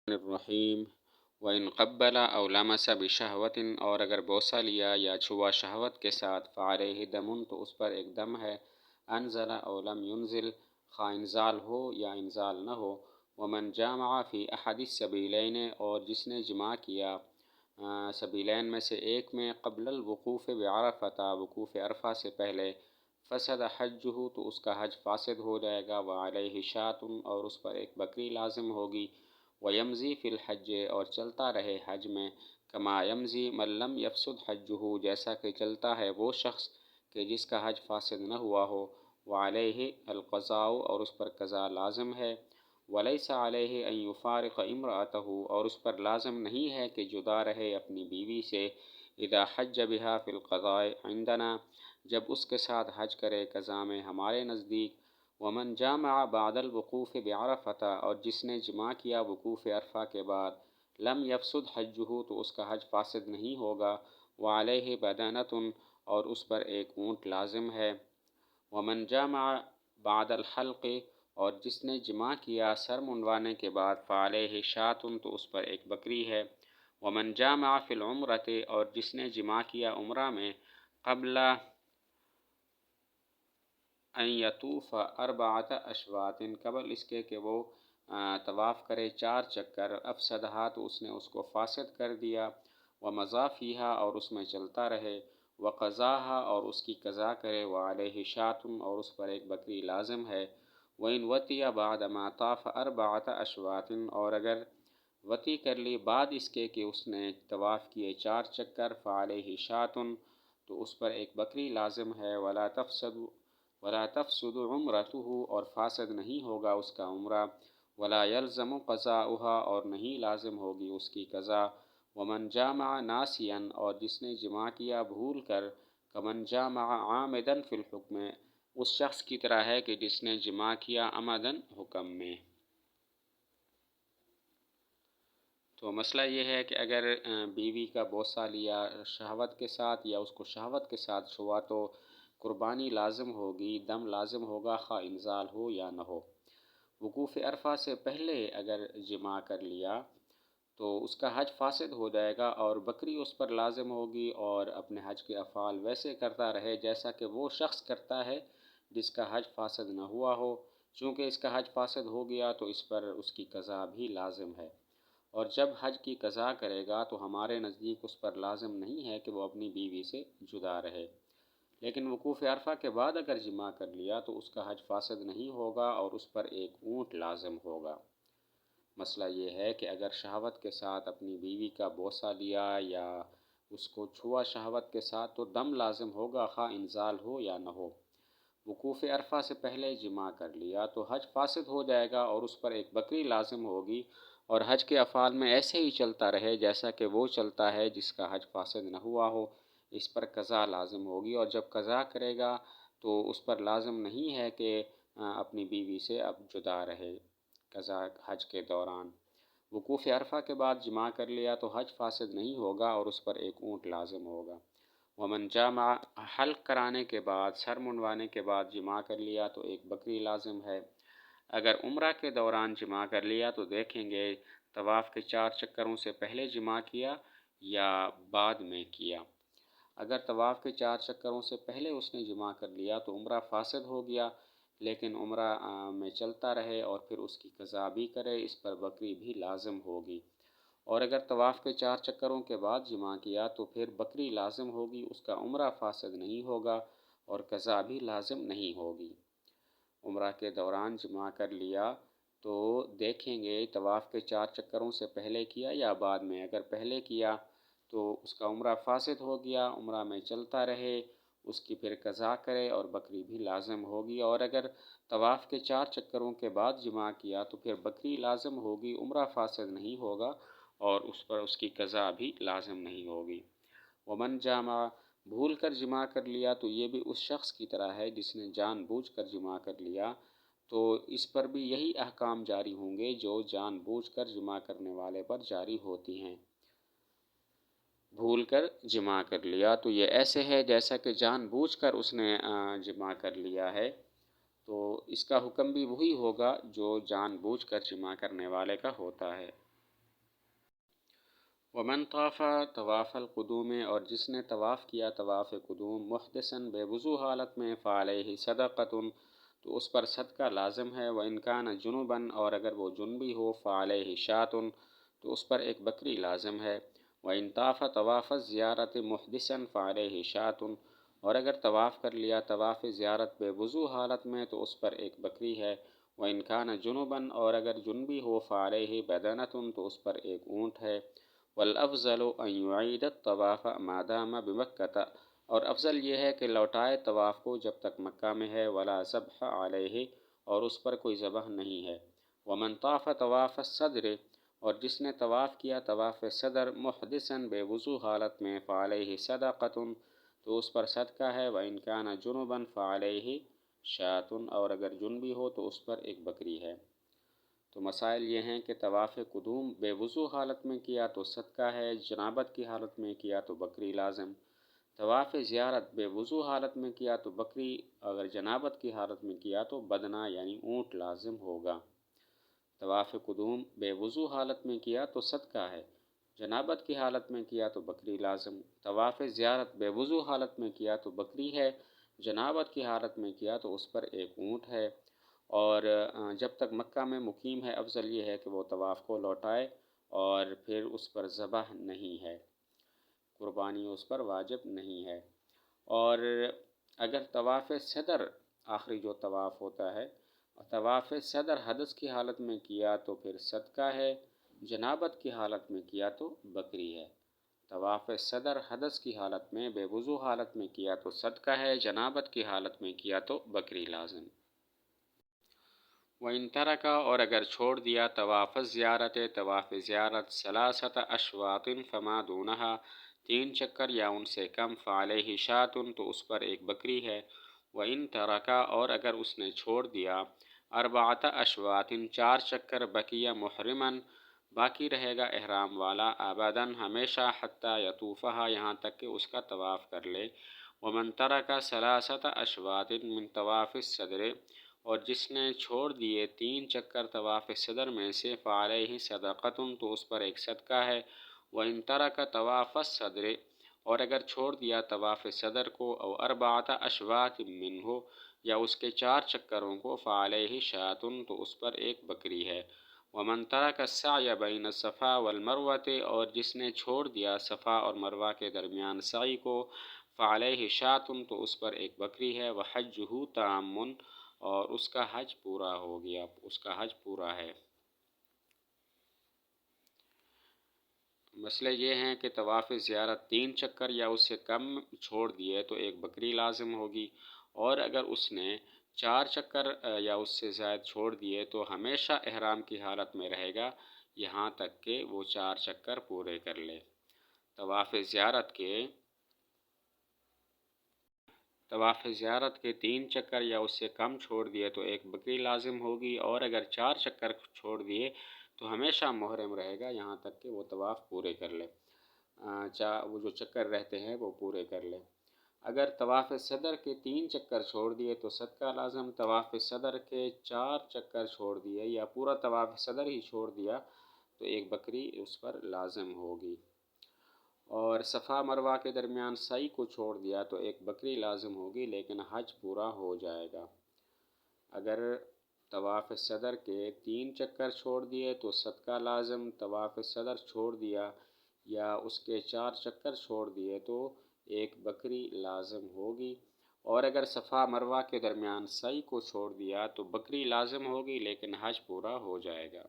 الرحیم وَإِنْ قَبَّلَ أَوْ لَمَسَ بِشَهْوَةٍ، اور اگر بوسہ لیا یا چھوا شہوت کے ساتھ، فَعَلَيْهِ دَمٌ، تو اس پر ایک دم ہے، انزل او لم ينزل، خواہ انزال ہو یا انزال نہ ہو۔ وَمَنْ جَامَعَ فِي أَحَدِ السَّبِيلَيْنِ، اور جس نے جماع کیا سبیلین میں سے ایک میں، قبل الوقوف بعرفہ، وقوف عرفہ سے پہلے، فسد حجہ، تو اس کا حج فاسد ہو جائے گا، وعلیہ شاۃ، اور اس پر ایک بکری لازم ہوگی، ویمزی فی الحج، اور چلتا رہے حج میں، کما یمزی من لم یفسد حجہ، جیسا کہ چلتا ہے وہ شخص کہ جس کا حج فاسد نہ ہوا ہو، وعلیہ القضاء، اور اس پر قضا لازم ہے، ولیس علیہ ان یفارق امرأتہ، اور اس پر لازم نہیں ہے کہ جدا رہے اپنی بیوی سے، اذا حج بہا فی القضاء عندنا، جب اس کے ساتھ حج کرے قضا میں ہمارے نزدیک۔ ومن جامع بعد الوقوف بعرفہ، اور جس نے جماع کیا وقوف عرفہ کے بعد، لم یفسد حجہ، تو اس کا حج فاسد نہیں ہوگا، وعلیہ بدنۃ، اور اس پر ایک اونٹ لازم ہے۔ ومن جامع بعد الحلق، اور جس نے جماع کیا سر منڈوانے کے بعد، فعلیہ شاۃ، تو اس پر ایک بکری ہے۔ ومن جامع فی العمرۃ، اور جس نے جماع کیا عمرہ میں، قبل ان یطوف اربعۃ اشواط، قبل اس کے کہ وہ طواف کرے 4 چکر، افسدہا، تو اس نے اس کو فاسد کر دیا، ومضی فیہا، اور اس میں چلتا رہے، وقضاہا، اور اس کی قضا کرے، وعلیہ شاۃ، اور اس پر ایک بکری لازم ہے۔ وَإِنْ وَطِئَ بَعْدَ مَا طَافَ أَرْبَعَةَ أَشْوَاطٍ، اور اگر وطی کر لی بعد اس کے کہ اس نے طواف کیے 4 چکر، فعلیہ شاۃ، تو اس پر ایک بکری لازم ہے، ولا تفسد عمرتہ، اور فاسد نہیں ہوگا اس کا عمرہ، ولا یلزم قضاؤہا، اور نہیں لازم ہوگی اس کی قضا۔ ومن جامع ناسیا، اور جس نے جماع کیا بھول کر، کمن جامع عامدا فی الحکم، اس شخص کی طرح ہے کہ جس نے جماع کیا عمدن حکم میں۔ تو مسئلہ یہ ہے کہ اگر بیوی کا بوسہ لیا شہوت کے ساتھ، یا اس کو شہوت کے ساتھ چھوا، تو قربانی لازم ہوگی، دم لازم ہوگا، خواہ انزال ہو یا نہ ہو۔ وقوف عرفہ سے پہلے اگر جماع کر لیا تو اس کا حج فاسد ہو جائے گا، اور بکری اس پر لازم ہوگی، اور اپنے حج کے افعال ویسے کرتا رہے جیسا کہ وہ شخص کرتا ہے جس کا حج فاسد نہ ہوا ہو۔ چونکہ اس کا حج فاسد ہو گیا تو اس پر اس کی قضا بھی لازم ہے، اور جب حج کی قضا کرے گا تو ہمارے نزدیک اس پر لازم نہیں ہے کہ وہ اپنی بیوی سے جدا رہے، لیکن وقوف عرفہ کے بعد اگر جماع کر لیا تو اس کا حج فاسد نہیں ہوگا، اور اس پر ایک اونٹ لازم ہوگا۔ مسئلہ یہ ہے کہ اگر شہوت کے ساتھ اپنی بیوی کا بوسہ لیا یا اس کو چھوا شہوت کے ساتھ، تو دم لازم ہوگا، خواہ انزال ہو یا نہ ہو۔ وقوف عرفہ سے پہلے جماع کر لیا تو حج فاسد ہو جائے گا، اور اس پر ایک بکری لازم ہوگی، اور حج کے افعال میں ایسے ہی چلتا رہے جیسا کہ وہ چلتا ہے جس کا حج فاسد نہ ہوا ہو، اس پر قضا لازم ہوگی، اور جب قضا کرے گا تو اس پر لازم نہیں ہے کہ اپنی بیوی سے اب جدا رہے قضا حج کے دوران۔ وقوف عرفہ کے بعد جماع کر لیا تو حج فاسد نہیں ہوگا، اور اس پر ایک اونٹ لازم ہوگا۔ ومن جامع، حلق کرانے کے بعد، سر منڈوانے کے بعد جماع کر لیا تو ایک بکری لازم ہے۔ اگر عمرہ کے دوران جماع کر لیا تو دیکھیں گے طواف کے 4 چکروں سے پہلے جماع کیا یا بعد میں کیا۔ اگر طواف کے 4 چکروں سے پہلے اس نے جماع کر لیا تو عمرہ فاسد ہو گیا، لیکن عمرہ میں چلتا رہے اور پھر اس کی قضا بھی کرے، اس پر بکری بھی لازم ہوگی۔ اور اگر طواف کے 4 چکروں کے بعد جماع کیا تو پھر بکری لازم ہوگی، اس کا عمرہ فاسد نہیں ہوگا، اور قضا بھی لازم نہیں ہوگی۔ عمرہ کے دوران جماع کر لیا تو دیکھیں گے طواف کے 4 چکروں سے پہلے کیا یا بعد میں۔ اگر پہلے کیا تو اس کا عمرہ فاسد ہو گیا، عمرہ میں چلتا رہے، اس کی پھر قضا کرے، اور بکری بھی لازم ہوگی۔ اور اگر طواف کے 4 چکروں کے بعد جماع کیا تو پھر بکری لازم ہوگی، عمرہ فاسد نہیں ہوگا، اور اس پر اس کی قضا بھی لازم نہیں ہوگی۔ ومن جامع، بھول کر جماع کر لیا تو یہ بھی اس شخص کی طرح ہے جس نے جان بوجھ کر جماع کر لیا، تو اس پر بھی یہی احکام جاری ہوں گے جو جان بوجھ کر جماع کرنے والے پر جاری ہوتی ہیں۔ بھول کر جماع کر لیا تو یہ ایسے ہے جیسا کہ جان بوجھ کر اس نے جماع کر لیا ہے، تو اس کا حکم بھی وہی ہوگا جو جان بوجھ کر جماع کرنے والے کا ہوتا ہے۔ ومن طاف طواف القدوم، اور جس نے طواف کیا طواف قدوم محدثاً بے وضو حالت میں، فعلیہ صدقۃ، تو اس پر صدقہ لازم ہے، وإن کان جنباً، اور اگر وہ جنبی ہو، فعلیہ شاۃ، تو اس پر ایک بکری لازم ہے، وإن طاف طواف الزیارت محدثاً فعلیہ شاۃ، اور اگر طواف کر لیا طواف زیارت بے وضو حالت میں تو اس پر ایک بکری ہے، وإن کان جنباً، اور اگر جنبی ہو، فعلیہ بدنۃ، تو اس پر ایک اونٹ ہے، والافضل ان يعيد الطواف ما دام بمکہ، اور افضل یہ ہے کہ لوٹائے طواف کو جب تک مکہ میں ہے، ولا ذبح علیہ، اور اس پر کوئی ذبح نہیں ہے، ومن طاف طواف الصدر، اور جس نے طواف کیا طواف صدر محدثاً بے وضو حالت میں، فعلیہ صدقۃ، تو اس پر صدقہ ہے، وإن کان جنباً فعلیہ شاۃ، اور اگر جنبی ہو تو اس پر ایک بکری ہے۔ تو مسائل یہ ہیں کہ طواف قدوم بے وضو حالت میں کیا تو صدقہ ہے، جنابت کی حالت میں کیا تو بکری لازم، طواف زیارت بے وضو حالت میں کیا تو بکری، اگر جنابت کی حالت میں کیا تو بدنہ یعنی اونٹ لازم ہوگا۔ طواف قدوم بے وضو حالت میں کیا تو صدقہ ہے، جنابت کی حالت میں کیا تو بکری لازم، طواف زیارت بے وضو حالت میں کیا تو بکری ہے، جنابت کی حالت میں کیا تو اس پر ایک اونٹ ہے، اور جب تک مکہ میں مقیم ہے افضل یہ ہے کہ وہ طواف کو لوٹائے، اور پھر اس پر ذبح نہیں ہے، قربانی اس پر واجب نہیں ہے۔ اور اگر طواف صدر آخری جو طواف ہوتا ہے، طواف صدر حدث کی حالت میں کیا تو پھر صدقہ ہے، جنابت کی حالت میں کیا تو بکری ہے۔ طواف صدر حدث کی حالت میں بے وضو حالت میں کیا تو صدقہ ہے، جنابت کی حالت میں کیا تو بکری لازم۔ وَإِن تَرَكَ، اور اگر چھوڑ دیا طواف زیارت طواف ثلاثۃ اشواط فما دونها، 3 چکر یا ان سے کم، فعلیہ شاۃ، تو اس پر ایک بکری ہے، وَإِن تَرَكَ، اور اگر اس نے چھوڑ دیا اربعۃ اشواط 4 چکر، بقی محرماً، باقی رہے گا احرام والا، ابداً ہمیشہ، حتیٰ یطوفہا، یہاں تک کہ اس کا طواف کر لے، ومن ترک ثلاثۃ اشواط من طواف الصدر، اور جس نے چھوڑ دیے 3 چکر طواف صدر میں سے، فعلیہ صدقۃ، تو اس پر ایک صدقہ ہے، وإن ترک طواف الصدر، اور اگر چھوڑ دیا طواف صدر کو، او اربعۃ اشواط منہ، یا اس کے 4 چکروں کو، فعلیہ شاۃ، تو اس پر ایک بکری ہے، ومن ترک السعی بین الصفا والمروۃ، اور جس نے چھوڑ دیا صفا اور مروہ کے درمیان سعی کو، فعلیہ شاۃ، تو اس پر ایک بکری ہے، وحجہ تام، اور اس کا حج پورا ہو گیا، اس کا حج پورا ہے۔ مسئلے یہ ہیں کہ طواف زیارت 3 چکر یا اس سے کم چھوڑ دیے تو ایک بکری لازم ہوگی، اور اگر اس نے 4 چکر یا اس سے زائد چھوڑ دیے تو ہمیشہ احرام کی حالت میں رہے گا، یہاں تک کہ وہ 4 چکر پورے کر لے۔ طواف زیارت کے 3 چکر یا اس سے کم چھوڑ دیے تو ایک بکری لازم ہوگی، اور اگر 4 چکر چھوڑ دیے تو ہمیشہ محرم رہے گا، یہاں تک کہ وہ طواف پورے کر لے، وہ جو چکر رہتے ہیں وہ پورے کر لے۔ اگر طواف صدر کے 3 چکر چھوڑ دیے تو صدقہ لازم، طواف صدر کے 4 چکر چھوڑ دیے یا پورا طواف صدر ہی چھوڑ دیا تو ایک بکری اس پر لازم ہوگی، اور صفا مروہ کے درمیان سعی کو چھوڑ دیا تو ایک بکری لازم ہوگی، لیکن حج پورا ہو جائے گا۔ اگر طواف صدر کے 3 چکر چھوڑ دیے تو صدقہ لازم، طواف صدر چھوڑ دیا یا اس کے 4 چکر چھوڑ دیے تو ایک بکری لازم ہوگی، اور اگر صفا مروہ کے درمیان سعی کو چھوڑ دیا تو بکری لازم ہوگی، لیکن حج پورا ہو جائے گا۔